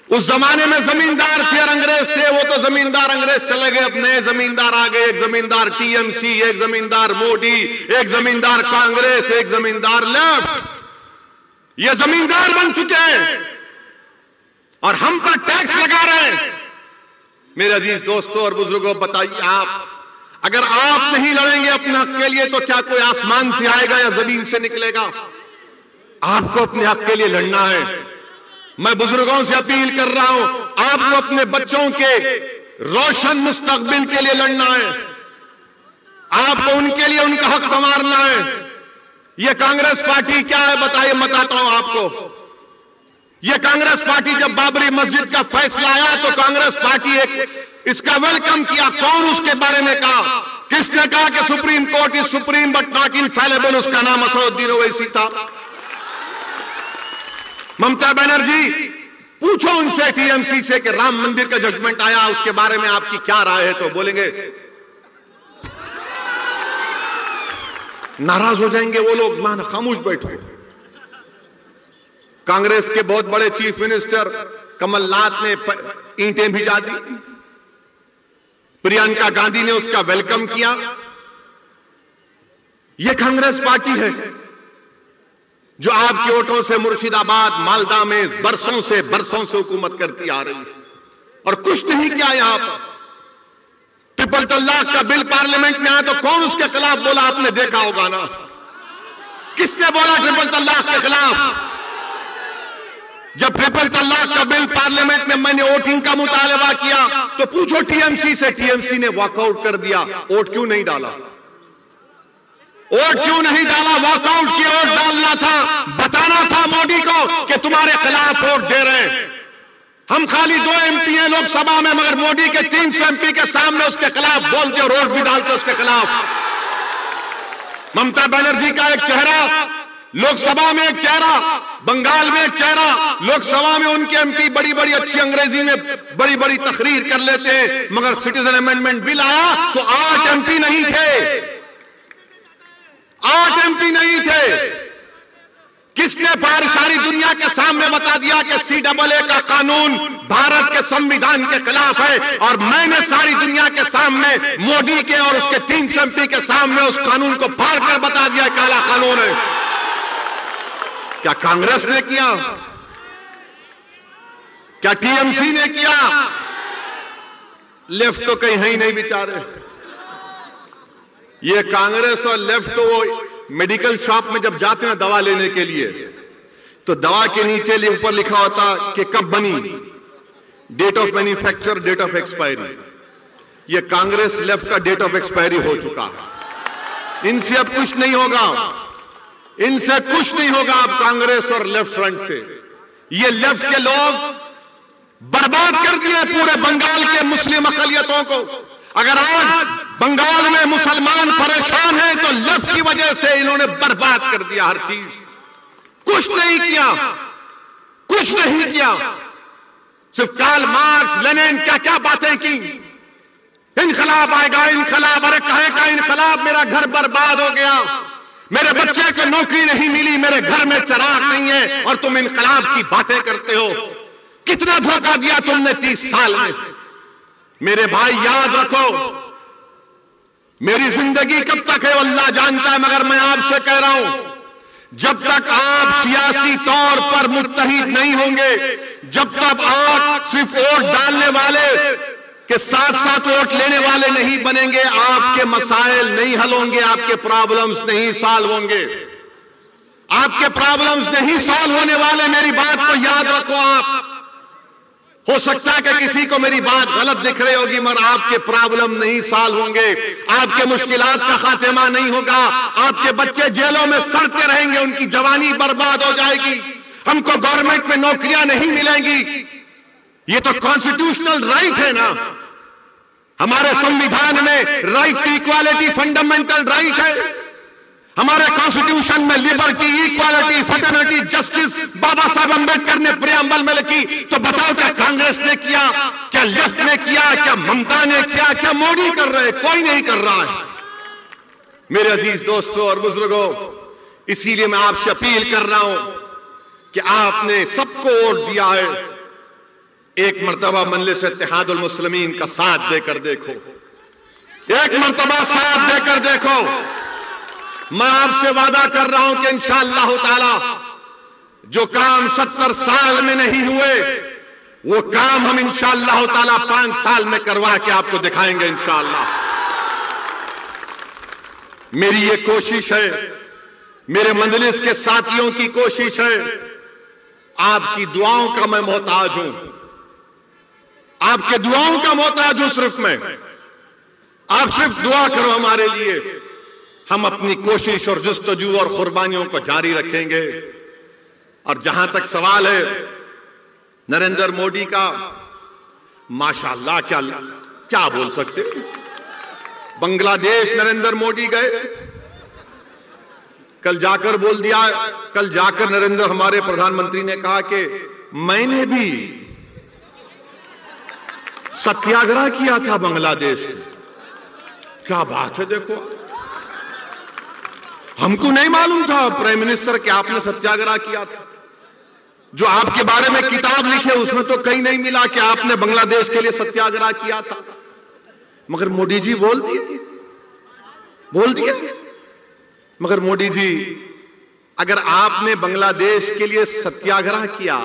उस जमाने में जमींदार थे और अंग्रेज थे। वो तो जमींदार अंग्रेज चले गए, अब नए जमींदार आ गए। एक जमींदार टीएमसी, एक जमींदार मोदी, एक जमींदार कांग्रेस, एक जमींदार लेफ्ट। ये जमींदार बन चुके हैं और हम पर टैक्स लगा रहे हैं। मेरे अजीज दोस्तों और बुजुर्गों, बताइए आप, अगर आप नहीं लड़ेंगे अपने हक के लिए तो क्या कोई आसमान से आएगा या जमीन से निकलेगा? आपको अपने हक के लिए लड़ना है। मैं बुजुर्गों से अपील कर रहा हूं, आपको अपने बच्चों के रोशन मुस्तकबिल के लिए लड़ना है। आपको उनके लिए उनका हक संवारना है। यह कांग्रेस पार्टी क्या है बताइए, बताता हूं आपको। यह कांग्रेस पार्टी जब बाबरी मस्जिद का फैसला आया तो कांग्रेस पार्टी इसका वेलकम किया। कौन उसके बारे में कहा? किसने कहा कि supreme court is supreme but not infallible? उसका नाम असदुद्दीन ओवैसी था। ममता बनर्जी, पूछो उनसे टीएमसी से कि राम मंदिर का जजमेंट आया, उसके बारे में आपकी क्या राय है? तो बोलेंगे, नाराज हो जाएंगे वो लोग, मान खामोश बैठो। कांग्रेस के बहुत बड़े चीफ मिनिस्टर कमलनाथ ने ईंटें भिजा दी, प्रियंका गांधी ने उसका वेलकम किया। यह कांग्रेस पार्टी है जो आपके वोटों से मुर्शिदाबाद, मालदा में बरसों से हुकूमत करती आ रही है और कुछ नहीं किया। यहां पर ट्रिपल तलाक का बिल पार्लियामेंट में आया तो कौन उसके खिलाफ बोला? आपने देखा होगा ना, किसने बोला ट्रिपल तलाक के खिलाफ? जब ट्रिपल तलाक का बिल पार्लियामेंट में मैंने वोटिंग का मुतालबा किया तो पूछो टीएमसी से, टीएमसी ने वॉकआउट कर दिया। वोट क्यों नहीं डाला? वोट क्यों नहीं डाला? वॉकआउट किया। वोट डालना था, बताना था मोदी को कि तुम्हारे खिलाफ वोट दे रहे हैं। हम खाली 2 एमपी हैं लोकसभा में, मगर मोदी के 300 एमपी के सामने उसके खिलाफ बोलते और वोट भी डालते उसके खिलाफ। ममता बनर्जी का एक चेहरा लोकसभा में, एक चेहरा बंगाल में, एक चेहरा लोकसभा में। उनके एमपी बड़ी बड़ी अच्छी अंग्रेजी में बड़ी बड़ी तकरीर कर लेते हैं, मगर सिटीजन अमेंडमेंट बिल आया तो 8 एमपी नहीं थे, 8 एमपी नहीं थे। किसने सारी दुनिया के सामने बता दिया कि CAA का कानून भारत के संविधान के खिलाफ है? और मैंने सारी दुनिया के सामने मोदी के और उसके 300 एमपी के सामने उस कानून को फाड़ कर बता दिया काला कानून है। क्या कांग्रेस ने किया? क्या टीएमसी ने किया? लेफ्ट तो कहीं है ही नहीं बेचारे। ये कांग्रेस और लेफ्ट तो वो मेडिकल शॉप में जब जाते हैं दवा लेने के लिए तो दवा के नीचे ऊपर लिखा होता कि कब बनी, date of manufacture, date of expiry. ये कांग्रेस लेफ्ट का डेट ऑफ एक्सपायरी हो चुका है। इनसे अब कुछ नहीं होगा, इनसे कुछ नहीं होगा अब कांग्रेस और लेफ्ट फ्रंट से। ये लेफ्ट के लोग बर्बाद कर दिए पूरे बंगाल के मुस्लिम अकलियतों को। अगर आज बंगाल में मुसलमान परेशान हैं तो लेफ्ट की वजह से इन्होंने बर्बाद कर दिया हर चीज। कुछ नहीं किया, कुछ नहीं किया। सिर्फ कार्ल मार्क्स, लेनिन क्या क्या बातें की। इनकलाब आएगा, इनकलाब, अरे कहे का इनकलाब? मेरा घर बर्बाद हो गया। मेरे बच्चे को नौकरी नहीं मिली, मेरे घर में चिराग नहीं है, और तुम इनकलाब की बातें करते हो। कितना धोखा दिया तुमने 30 साल में। मेरे भाई याद रखो, मेरी जिंदगी कब तक है अल्लाह जानता है, मगर मैं आपसे कह रहा हूं, जब तक आप सियासी तौर पर मुत्तहिद नहीं होंगे, जब तक आप सिर्फ वोट डालने वाले के साथ साथ वोट लेने वाले नहीं बनेंगे, आपके मसाइल नहीं हल होंगे, आपके प्रॉब्लम्स नहीं सॉल्व होंगे, आपके प्रॉब्लम्स नहीं सॉल्व होने वाले। मेरी बात को याद रखो। आप हो सकता है कि किसी को मेरी बात गलत दिख रही होगी, मगर आपके प्रॉब्लम नहीं सॉल्व होंगे, आपके मुश्किलात का खात्मा नहीं होगा, आपके बच्चे जेलों में सड़ते रहेंगे, उनकी जवानी बर्बाद हो जाएगी, हमको गवर्नमेंट में नौकरियां नहीं मिलेंगी। ये तो कॉन्स्टिट्यूशनल राइट है ना, हमारे संविधान में right to equality fundamental right है। हमारे कॉन्स्टिट्यूशन में liberty, equality, fraternity, justice Baba Saheb Ambedkar ने प्रियम्बल में लिखी। तो बताओ, क्या कांग्रेस ने किया, क्या लेफ्ट ने किया, क्या ममता ने किया, क्या मोदी कर रहे? कोई नहीं कर रहा है। मेरे अजीज दोस्तों और बुजुर्गों, इसीलिए मैं आपसे अपील कर रहा हूं कि आपने सबको वोट दिया है, एक मर्तबा मजलिस इत्तेहादुल मुस्लिमीन का साथ देकर देखो, एक मर्तबा साथ देकर देखो। मैं आपसे वादा कर रहा हूं कि इंशाअल्लाह ताला जो काम 70 साल में नहीं हुए, वो काम हम इंशाअल्लाह ताला 5 साल में करवा के आपको दिखाएंगे इंशाअल्लाह। मेरी ये कोशिश है, मेरे मजलिस के साथियों की कोशिश है, आपकी दुआओं का मैं मोहताज हूं, आपके दुआओं का मोहताज हूं सिर्फ मैं। आप सिर्फ दुआ करो हमारे लिए, हम अपनी कोशिश और जुस्तजू और कुर्बानियों को जारी रखेंगे। और जहां तक सवाल है नरेंद्र मोदी का, माशाअल्लाह, क्या बोल सकते। बांग्लादेश नरेंद्र मोदी गए, कल जाकर बोल दिया, कल जाकर नरेंद्र हमारे प्रधानमंत्री ने कहा कि मैंने भी सत्याग्रह किया था बांग्लादेश में। क्या बात है, देखो, हमको नहीं मालूम था प्राइम मिनिस्टर कि आपने सत्याग्रह किया था। जो आपके बारे में किताब लिखे उसमें तो कहीं नहीं मिला कि आपने बांग्लादेश के लिए सत्याग्रह किया था, मगर मोदी जी बोल दिए। मगर मोदी जी, अगर आपने बांग्लादेश के लिए सत्याग्रह किया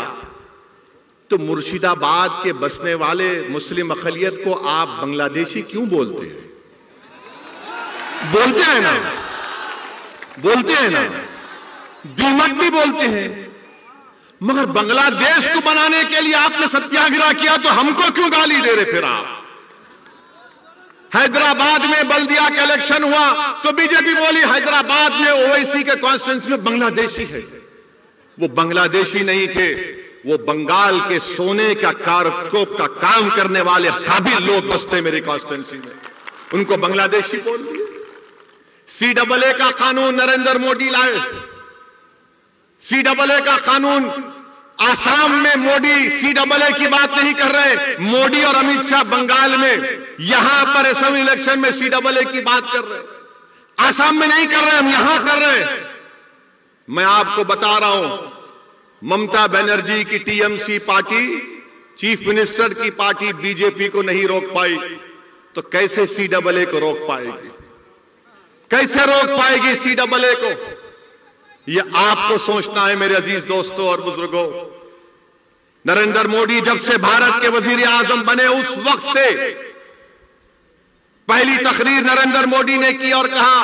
तो मुर्शिदाबाद के बसने वाले मुस्लिम अक़लियत को आप बांग्लादेशी क्यों बोलते हैं? बोलते हैं ना, बोलते हैं ना, दीमक भी बोलते हैं। मगर बांग्लादेश को बनाने के लिए आपने सत्याग्रह किया तो हमको क्यों गाली दे रहे? फिर आप हैदराबाद में बल्दिया का इलेक्शन हुआ तो बीजेपी बोली हैदराबाद में ओवैसी के कॉन्स्टिट्यूएंसी में बांग्लादेशी है। वो बांग्लादेशी नहीं थे, वो बंगाल के सोने का कारस्कोप का काम करने वाले काबिल लोग बसते मेरी कॉन्स्टिट्यूएंसी में, उनको बांग्लादेशी बोल दिए। CAA का कानून नरेंद्र मोदी लाए, CAA का कानून आसाम में मोदी CAA की बात नहीं कर रहे, मोदी और अमित शाह बंगाल में यहां पर असेंबली इलेक्शन में CAA की बात कर रहे, आसाम में नहीं कर रहे, हम यहां कर रहे। मैं आपको बता रहा हूं, ममता बनर्जी की TMC पार्टी, चीफ मिनिस्टर की पार्टी बीजेपी को नहीं रोक पाई, तो कैसे CAA को रोक पाएगी? कैसे रोक पाएगी CAA को? ये आपको सोचना है मेरे अजीज दोस्तों और बुजुर्गों। नरेंद्र मोदी जब से भारत के वजीर आजम बने उस वक्त से पहली तकरीर नरेंद्र मोदी ने की और कहा,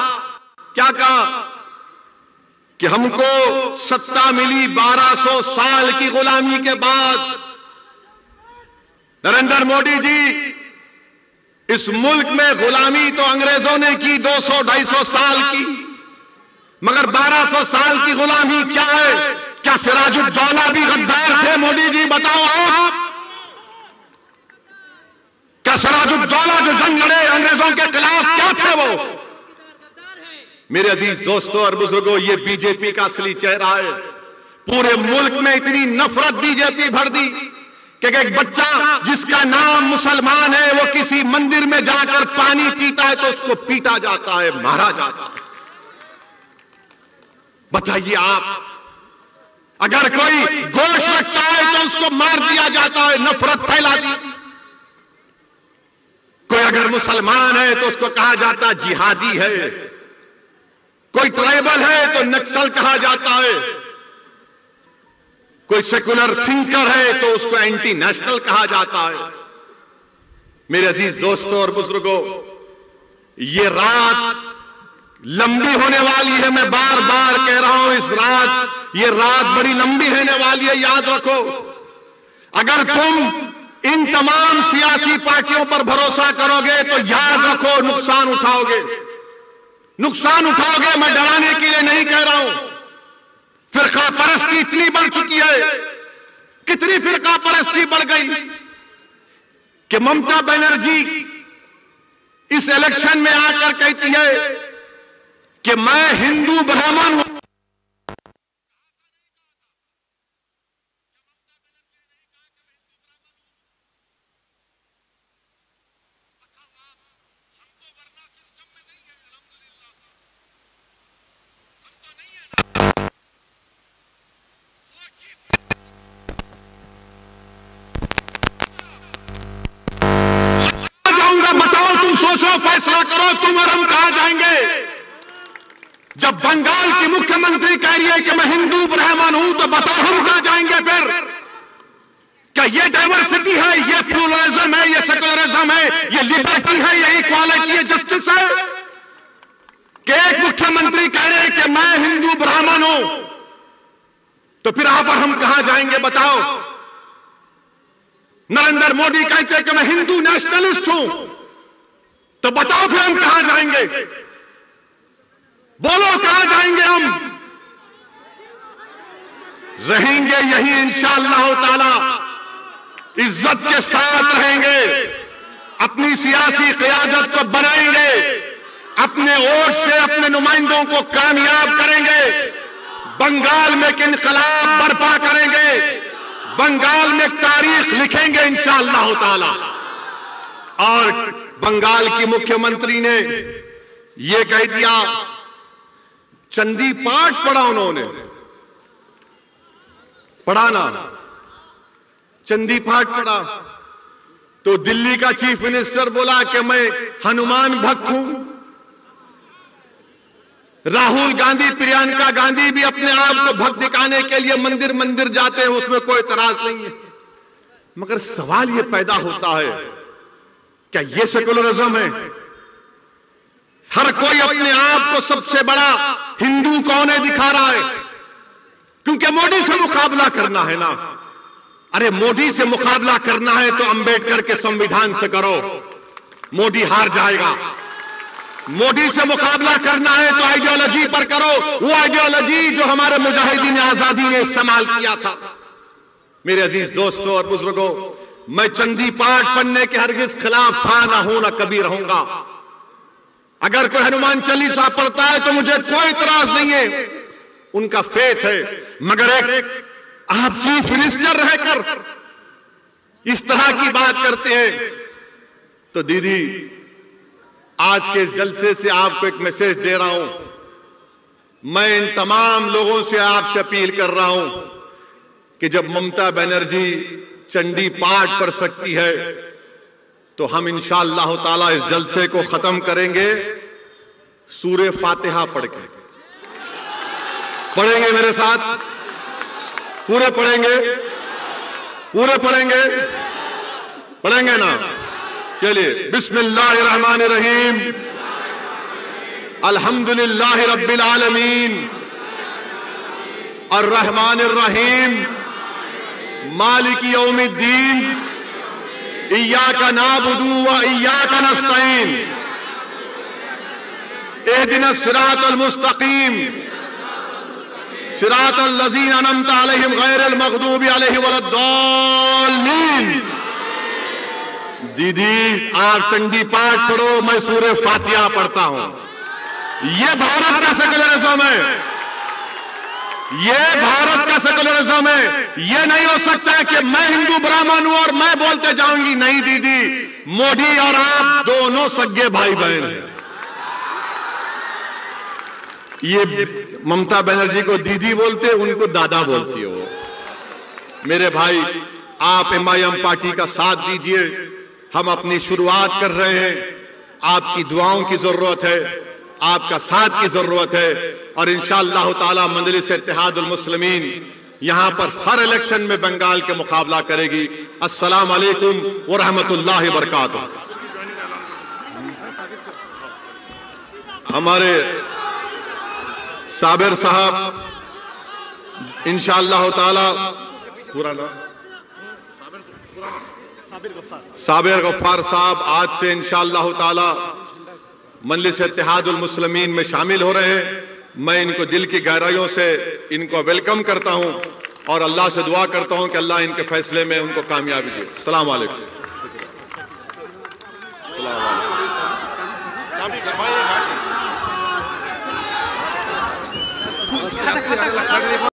क्या कहा कि हमको सत्ता मिली 1200 साल की गुलामी के बाद। नरेंद्र मोदी जी, इस मुल्क में गुलामी तो अंग्रेजों ने की 200-250 साल की, मगर 1200 साल की गुलामी क्या है? क्या सिराजुद्दौला भी गद्दार थे? मोदी जी बताओ आप, क्या सिराजुद्दौला जो जंग लड़े अंग्रेजों के खिलाफ, क्या थे वो? मेरे अजीज दोस्तों और बुजुर्गों, ये बीजेपी का असली चेहरा है। पूरे मुल्क में इतनी नफरत बीजेपी भर दी कि एक बच्चा जिसका नाम मुसलमान है वो किसी मंदिर में जाकर पानी पीता है तो उसको पीटा जाता है, मारा जाता है। बताइए आप, अगर कोई गोश्त रखता है तो उसको मार दिया जाता है, नफरत फैला दी। कोई अगर मुसलमान है तो उसको कहा जाता है जिहादी है, कोई ट्राइबल है तो नक्सल कहा जाता है, कोई सेकुलर थिंकर है तो उसको एंटी नेशनल कहा जाता है। मेरे अजीज दोस्तों और बुजुर्गों, ये रात लंबी होने वाली है। मैं बार बार कह रहा हूं, ये रात बड़ी लंबी होने वाली है, याद रखो। अगर तुम इन तमाम सियासी पार्टियों पर भरोसा करोगे तो याद रखो नुकसान उठाओगे, नुकसान उठाओगे। मैं डराने के लिए नहीं कह रहा हूं। फिरका परस्ती इतनी बढ़ चुकी है, कितनी फिरका परस्ती बढ़ गई कि ममता बनर्जी इस इलेक्शन में आकर कहती है कि मैं हिंदू ब्राह्मण हूं। सोचो, फैसला करो, तुम और हम कहां जाएंगे। जब बंगाल की मुख्यमंत्री कह रही है कि मैं हिंदू ब्राह्मण हूं, तो बताओ हम कहां जाएंगे फिर? क्या ये डाइवर्सिटी है, ये प्लूरलिज्म है, ये सेकुलरिज्म है, ये लिबर्टी है, ये इक्वालिटी है, जस्टिस है? कि एक मुख्यमंत्री कह रहे हैं कि मैं हिंदू ब्राह्मण हूं, तो फिर आप और हम कहां जाएंगे बताओ? नरेंद्र मोदी कहते हैं कि मैं हिंदू नेशनलिस्ट हूं, तो बताओ फिर हम कहां जाएंगे? बोलो कहां जाएंगे हम? रहेंगे यही इंशाअल्लाह ताला, इज्जत के साथ रहेंगे, अपनी सियासी क़यादत को बनाएंगे, अपने वोट से अपने नुमाइंदों को कामयाब करेंगे, बंगाल में एक इनकलाब बर्पा करेंगे, बंगाल में तारीख लिखेंगे इंशाअल्लाह ताला। और बंगाल की मुख्यमंत्री ने यह कह दिया, चंदी पाठ पढ़ा उन्होंने, पढ़ा ना, चंदी पाठ पढ़ा, तो दिल्ली का चीफ मिनिस्टर बोला कि मैं हनुमान भक्त हूं। राहुल गांधी, प्रियंका गांधी भी अपने आप को भक्त दिखाने के लिए मंदिर मंदिर जाते हैं, उसमें कोई एतराज नहीं है। मगर सवाल यह पैदा होता है, क्या यह सेकुलरिज्म है? हर कोई अपने आप को सबसे बड़ा हिंदू कौन है दिखा रहा है, क्योंकि मोदी से मुकाबला करना है ना। अरे मोदी से मुकाबला करना है तो अंबेडकर के संविधान से करो, मोदी हार जाएगा। मोदी से मुकाबला करना है तो आइडियोलॉजी पर करो, वो आइडियोलॉजी जो हमारे मुजाहिदीन आजादी ने इस्तेमाल किया था। मेरे अजीज दोस्तों और बुजुर्गों, मैं चंदी पाठ पढ़ने के हरगिज खिलाफ था, ना हूं, ना कभी रहूंगा। अगर कोई हनुमान चालीसा पढ़ता है तो मुझे कोई इतराज नहीं है, उनका फेथ है। मगर एक आप चीफ मिनिस्टर रहकर इस तरह की बात करते हैं, तो दीदी आज के इस जलसे से आपको एक मैसेज दे रहा हूं। मैं इन तमाम लोगों से आपसे अपील कर रहा हूं कि जब ममता बनर्जी चंडी पाठ पढ़ सकती है तो हम इंशाअल्लाह ताला इस जलसे को खत्म करेंगे सूरे फातिहा पढ़ के। पढ़ेंगे मेरे साथ? पूरे पढ़ेंगे? पूरे पढ़ेंगे? पढ़ेंगे ना? चलिए, बिस्मिल्लाहिर्रहमानिर्रहीम, अल्हम्दुलिल्लाहि रब्बिल आलमीन, अर्रहमानिर्रहीम, मालिकी यौमिद्दीन, इय्याका नअबुदु व इय्याका नस्तईन, इहदिनस सिरातल मुस्तकीम, सिरातल लज़ीना अनअमता अलैहिम गैरिल मग़दूबि अलैहिम वलद्दाल्लीन। दीदी आप चंडी पाठ पढ़ो, मैं सूरे फातिहा पढ़ता हूं। यह भारत का सेकुलरिज्म है, यह भारत का सेकुलरिज्म है। यह नहीं हो सकता है कि मैं हिंदू ब्राह्मण हूं और मैं बोलते जाऊंगी। नहीं दीदी, मोदी और आप दोनों सगे भाई बहन हैं। ये ममता बनर्जी को दीदी बोलते, उनको दादा बोलती है वो। मेरे भाई, आप MIM पार्टी का साथ दीजिए। हम अपनी शुरुआत कर रहे हैं, आपकी दुआओं की जरूरत है, आपका साथ की जरूरत है, और इंशाअल्लाह ताला मजलिस इत्तेहादुल मुस्लिमीन यहां पर हर इलेक्शन में बंगाल के मुकाबला करेगी। अस्सलाम वालेकुम व रहमतुल्लाहि व बरकातुहू। हमारे साबिर साहब इंशाअल्लाह ताला, पूरा नाम साबिर गफ्फार साहब आज से इंशाअल्लाह ताला मजलिस इत्तेहादुल मुस्लिमीन में शामिल हो रहे हैं। मैं इनको दिल की गहराइयों से इनको वेलकम करता हूं और अल्लाह से दुआ करता हूं कि अल्लाह इनके फैसले में उनको कामयाबी दे। अस्सलाम वालेकुम।